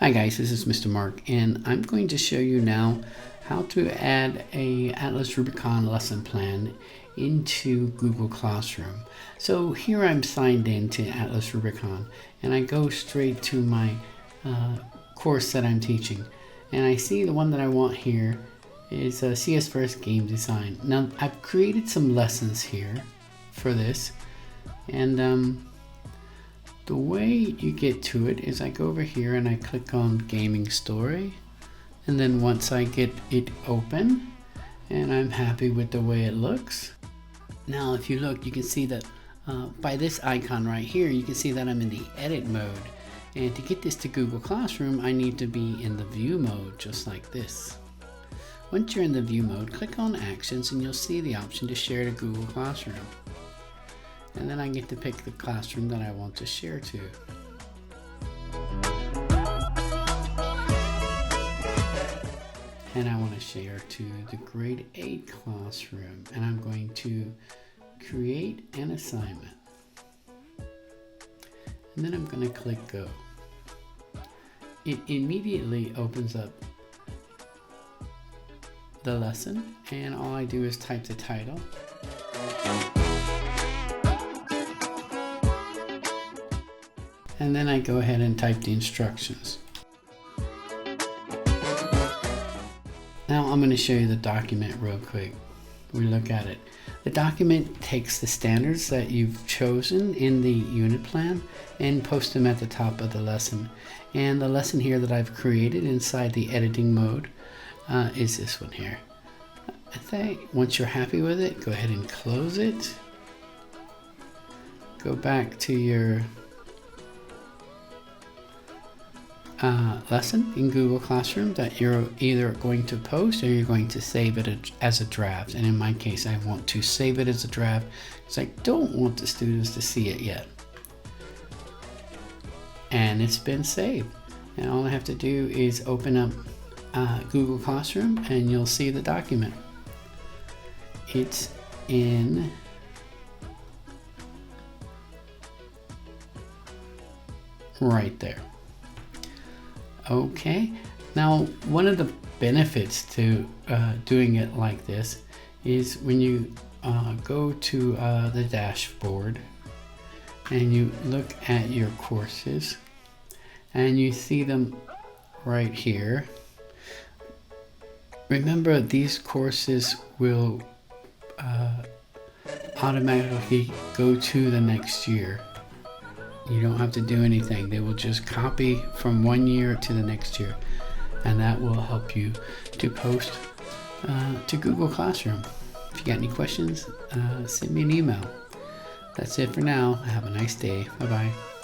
Hi guys, this is Mr. Mark, and I'm going to show you now how to add a Atlas Rubicon lesson plan into Google Classroom. So here I'm signed in to Atlas Rubicon, and I go straight to my course that I'm teaching, and I see the one that I want here is CS First Game Design. Now I've created some lessons here for this, and the way you get to it is I go over here and I click on Gaming Story, and then once I get it open and I'm happy with the way it looks. Now if you look, you can see that by this icon right here, you can see that I'm in the edit mode, and to get this to Google Classroom I need to be in the view mode, just like this. Once you're in the view mode, click on Actions and you'll see the option to share to Google Classroom. And then I get to pick the classroom that I want to share to. And I want to share to the grade 8 classroom, and I'm going to create an assignment. And then I'm going to click go. It immediately opens up the lesson, and all I do is type the title. And then I go ahead and type the instructions. Now I'm going to show you the document real quick. We look at it. The document takes the standards that you've chosen in the unit plan and posts them at the top of the lesson. And the lesson here that I've created inside the editing mode is this one here. I think once you're happy with it, go ahead and close it. Go back to your lesson in Google Classroom that you're either going to post or you're going to save it as a draft. And in my case, I want to save it as a draft because I don't want the students to see it yet. And it's been saved. And all I have to do is open up Google Classroom and you'll see the document. It's in right there. Okay, now one of the benefits to doing it like this is when you go to the dashboard and you look at your courses and you see them right here. Remember, these courses will automatically go to the next year. You don't have to do anything. They will just copy from one year to the next year, and that will help you to post to Google Classroom. If you got any questions, send me an email. That's it for now. Have a nice day. Bye-bye.